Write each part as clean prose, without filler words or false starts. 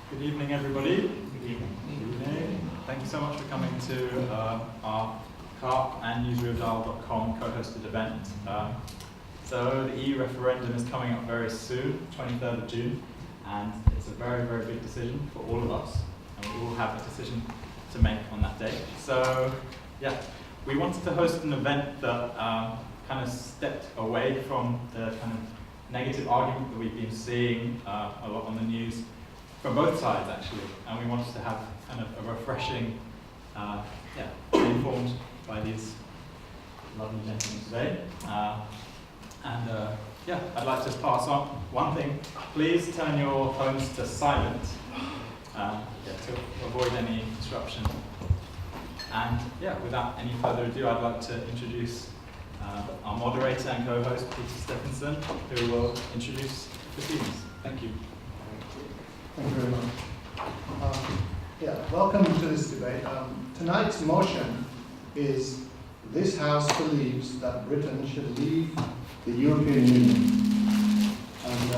Good evening, everybody. Good evening. Good evening. Thank you so much for coming to our CARP and newsreeldial.com co-hosted event. So the EU referendum is coming up very soon, 23rd of June, and it's a very, very big decision for all of us, and we all have a decision to make on that day. So yeah, we wanted to host an event that kind of stepped away from the kind of negative argument that we've been seeing a lot on the news from both sides, actually, and we wanted to have kind of a refreshing, informed by these lovely gentlemen today. I'd like to pass on one thing. Please turn your phones to silent to avoid any disruption. And without any further ado, I'd like to introduce our moderator and co-host, Peter Stephenson, who will introduce the proceedings. Thank you. Thank you very much. Welcome to this debate. Tonight's motion is this House believes that Britain should leave the European Union. And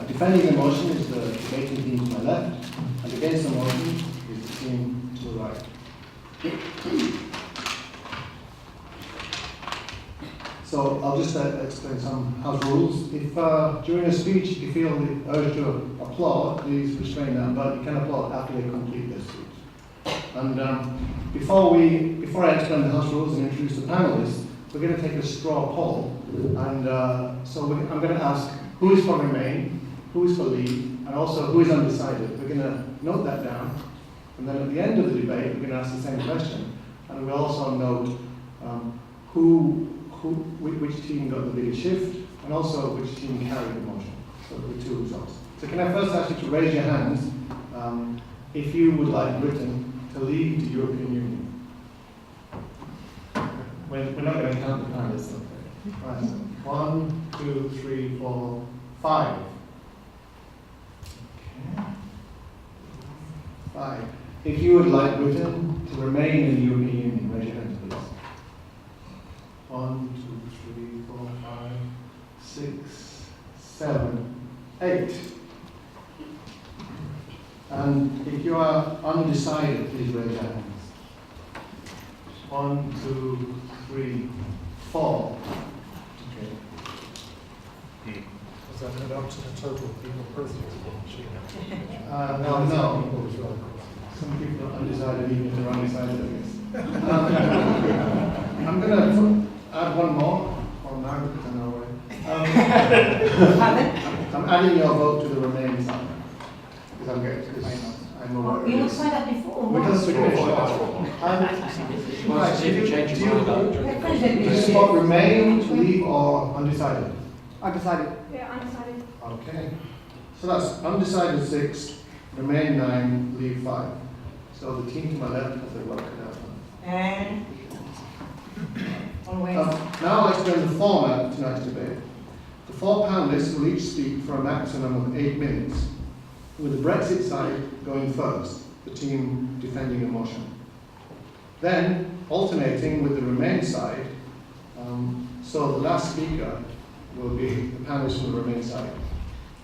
defending the motion is the debating team to my left, and against the motion is the team to the right. So I'll just explain some House rules. If during a speech you feel the urge to applaud, please restrain that, but you can applaud after they complete their speech. And before I explain the House rules and introduce the panelists, we're going to take a straw poll. And I'm going to ask who is for Remain, who is for Leave, and also who is undecided. We're going to note that down. And then at the end of the debate, we're going to ask the same question. And we'll also note which team got the biggest shift, and also which team carried the motion. So the two results. So can I first ask you to raise your hands if you would like Britain to leave the European Union? We're not going to count the panelists. Okay. Right. 1, 2, 3, 4, 5. Okay. 5. If you would like Britain to remain in the European Union, raise your hands, please. 1, 2, 3, 4, 5, 6, 7, 8. And if you are undecided, please raise your hands. 1, 2, 3, 4. Okay. Does that add up to the total people present? No. Some people are undecided, even if they're undecided, I guess. I'm going to add one more, or now because I know where. I'm adding your vote to the Remain side. Because I'm aware. You looked like that before. We just finished. Do you support Remain, Leave, or undecided? Undecided. Yeah, undecided. Okay. So that's undecided 6, Remain 9, Leave 5. So the team to my left has their work cut out. And always. Now I'll explain the format of tonight's debate. The 4 panelists will each speak for a maximum of 8 minutes, with the Brexit side going first, the team defending the motion. Then, alternating with the Remain side, so the last speaker will be the panelist from the Remain side.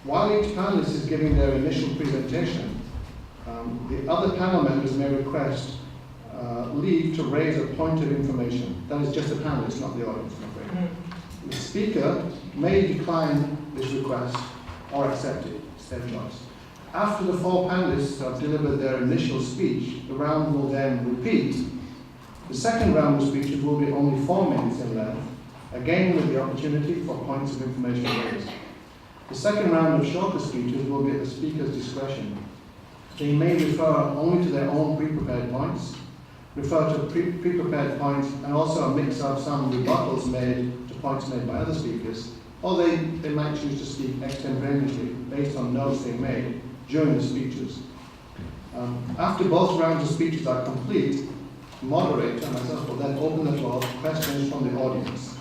While each panelist is giving their initial presentation, the other panel members may request leave to raise a point of information. That is just the panelists, not the audience, I'm afraid. The speaker may decline this request or accept it. It's their choice. After the 4 panelists have delivered their initial speech, the round will then repeat. The second round of speeches will be only 4 minutes in length, again with the opportunity for points of information raised. The second round of shorter speeches will be at the speaker's discretion. They may refer only to their own pre-prepared points, refer to pre-prepared points, and also a mix of some rebuttals made to points made by other speakers, or they might choose to speak extemporaneously based on notes they made during the speeches. After both rounds of speeches are complete, the moderator and myself will then open the floor to questions from the audience.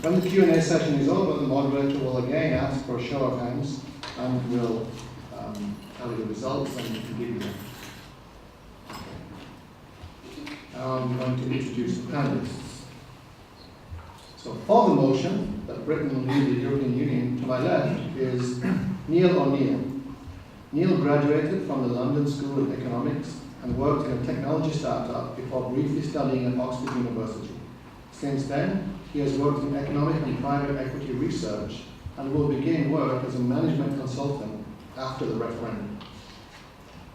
When the Q&A session is over, the moderator will again ask for a show of hands and will tell you the results and give you them. Now I'm going to introduce the panelists. So for the motion that Britain will leave the European Union, to my left is Neil O'Neill. Neil graduated from the London School of Economics and worked in a technology startup before briefly studying at Oxford University. Since then, he has worked in economic and private equity research and will begin work as a management consultant after the referendum.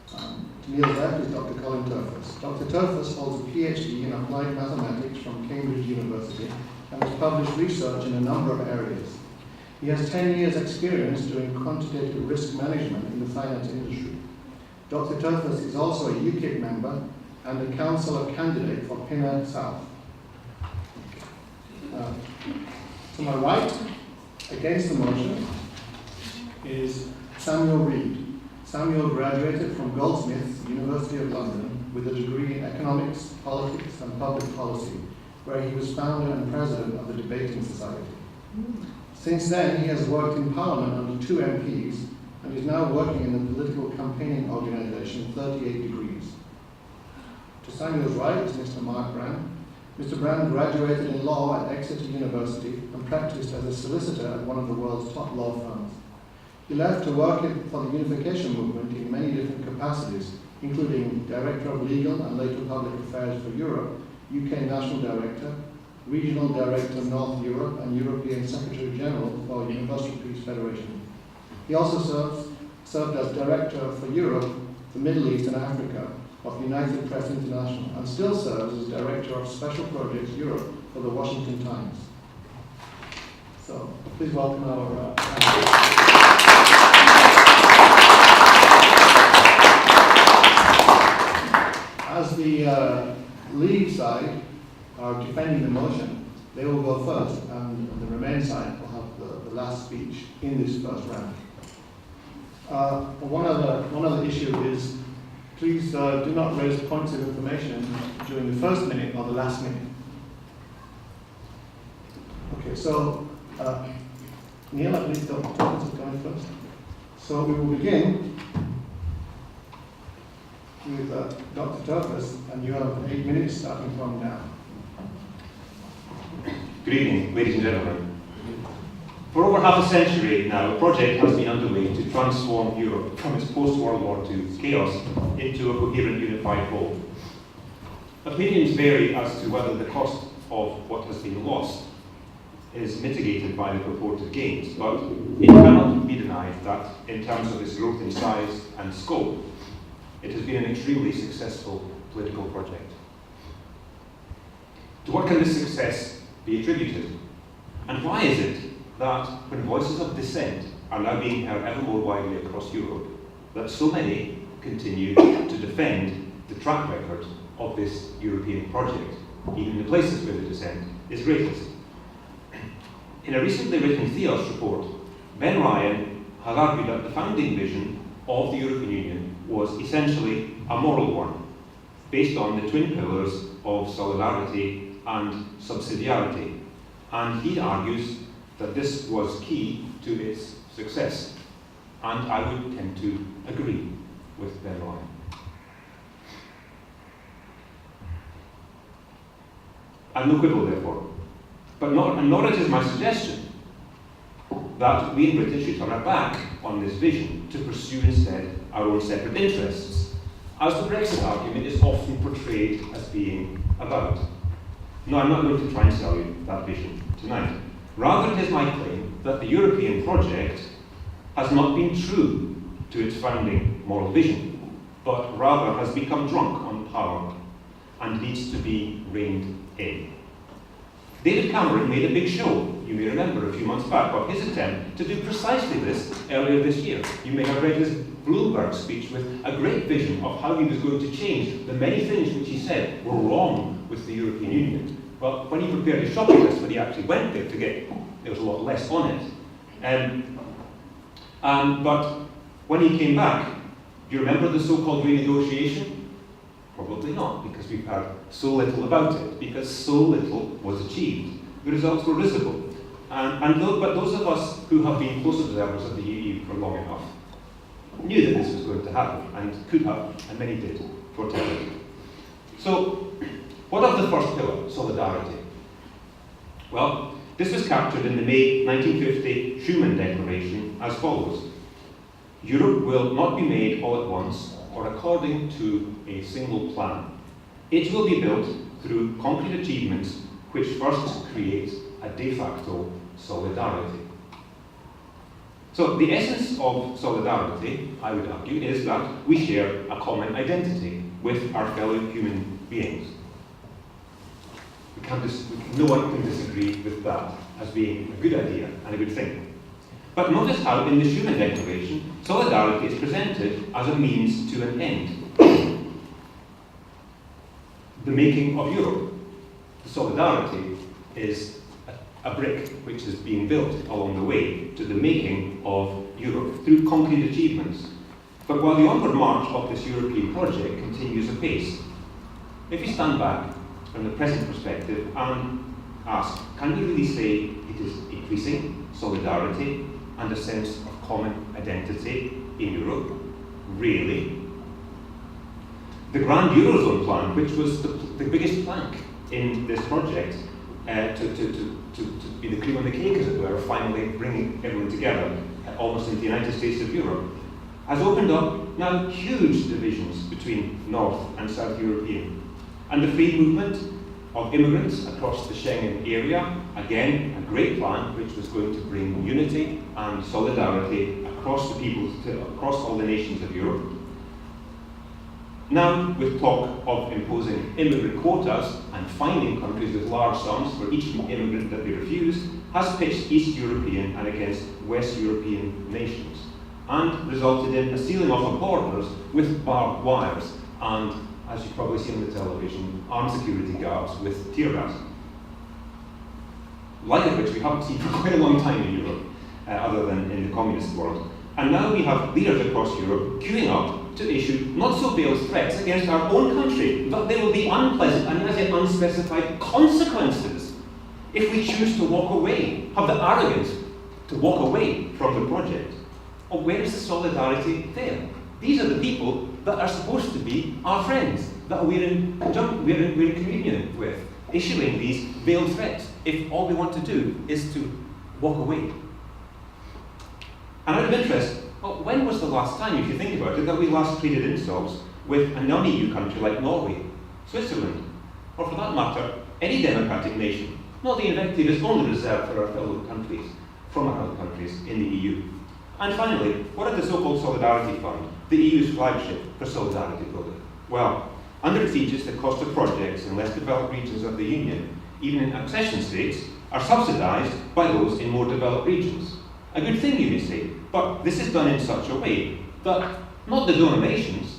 To Neil's left is Dr. Colin Turfus. Dr. Turfus holds a PhD in applied mathematics from Cambridge University and has published research in a number of areas. He has 10 years' experience doing quantitative risk management in the finance industry. Dr. Turfus is also a UKIP member and a councillor candidate for Pinner South. To my right, against the motion, is Samuel Reid. Samuel graduated from Goldsmiths, University of London, with a degree in economics, politics, and public policy, where he was founder and president of the Debating Society. Since then, he has worked in Parliament under 2 MPs and is now working in the political campaigning organisation 38 Degrees. To Samuel's right is Mr. Mark Brand. Mr. Brand graduated in law at Exeter University and practiced as a solicitor at one of the world's top law firms. He left to work for the Unification movement in many different capacities, including Director of Legal and later Public Affairs for Europe, UK National Director, Regional Director North Europe, and European Secretary General for Universal Peace Federation. He also served as Director for Europe, the Middle East and Africa of United Press International, and still serves as Director of Special Projects Europe for the Washington Times. So, please welcome our As the Leave side are defending the motion, they will go first, and the Remain side will have the last speech in this first round. One other issue is, please do not raise points of information during the first minute or the last minute. Okay, so Neil, I believe Dr. Turfus is going first. So we will begin with Dr. Turfus, and you have 8 minutes starting from now. Good evening, ladies and gentlemen. For over half a century now, a project has been underway to transform Europe from its post-World War II chaos into a coherent, unified whole. Opinions vary as to whether the cost of what has been lost is mitigated by the purported gains, but it cannot be denied that, in terms of its growth in size and scope, it has been an extremely successful political project. To what can this success be attributed? And why is it that, when voices of dissent are now being heard ever more widely across Europe, that so many continue to defend the track record of this European project, even in the places where the dissent is greatest? In a recently written Theos report, Ben Ryan has argued that the founding vision of the European Union was essentially a moral one, based on the twin pillars of solidarity and subsidiarity. And he argues that this was key to its success. And I would tend to agree with Ben Ryan. And no quibble, therefore. But nor it is my suggestion that we in Britain should turn our back on this vision to pursue instead our own separate interests, as the Brexit argument is often portrayed as being about. No, I'm not going to try and sell you that vision tonight. Rather, it is my claim that the European project has not been true to its founding moral vision, but rather has become drunk on power and needs to be reined in. David Cameron made a big show, you may remember, a few months back, of his attempt to do precisely this earlier this year. You may have read his Bloomberg speech with a great vision of how he was going to change the many things which he said were wrong with the European Union. Well, when he prepared his shopping list, when he actually went there to get, there was a lot less on it. But when he came back, do you remember the so-called renegotiation? Probably not, because we've heard so little about it, because so little was achieved. The results were visible. But those of us who have been close observers of the EU for long enough knew that this was going to happen, and could have, and many did, foretell it. So, what of the first pillar, solidarity? Well, this was captured in the May 1950 Schuman Declaration as follows. Europe will not be made all at once or according to a single plan. It will be built through concrete achievements which first create a de facto solidarity. So the essence of solidarity, I would argue, is that we share a common identity with our fellow human beings. No one can disagree with that as being a good idea and a good thing. But notice how in the Schuman Declaration, solidarity is presented as a means to an end. The making of Europe. The solidarity is a brick which is being built along the way to the making of Europe through concrete achievements. But while the onward march of this European project continues apace, if you stand back from the present perspective and ask, can we really say it is increasing solidarity and a sense of common identity in Europe? Really? The Grand Eurozone plan, which was the biggest plank in this project, to be the cream on the cake, as it were, finally bringing everyone together, almost into the United States of Europe, has opened up now huge divisions between North and South European. And the free movement of immigrants across the Schengen area, again, a great plan which was going to bring unity and solidarity across the peoples, across all the nations of Europe. Now, with talk of imposing immigrant quotas and fining countries with large sums for each immigrant that they refuse, has pitched East European and against West European nations, and resulted in a sealing off of borders with barbed wires and, as you probably see on the television, armed security guards with tear gas. Like of which we haven't seen for quite a long time in Europe, other than in the communist world. And now we have leaders across Europe queuing up to issue not so veiled threats against our own country, but there will be unpleasant and as yet unspecified consequences if we choose to walk away, have the arrogance to walk away from the project. Or where is the solidarity there? These are the people that are supposed to be our friends, that we're in communion with, issuing these veiled threats, if all we want to do is to walk away. And out of interest, well, when was the last time, if you think about it, that we last traded insults with a non-EU country like Norway, Switzerland, or for that matter, any democratic nation? No, the invective is only reserved for our fellow countries, from our fellow countries in the EU. And finally, what is the so-called Solidarity Fund, the EU's flagship for solidarity building? Well, under its aegis, the cost of projects in less developed regions of the Union, even in accession states, are subsidised by those in more developed regions. A good thing, you may say, but this is done in such a way that not the donor nations,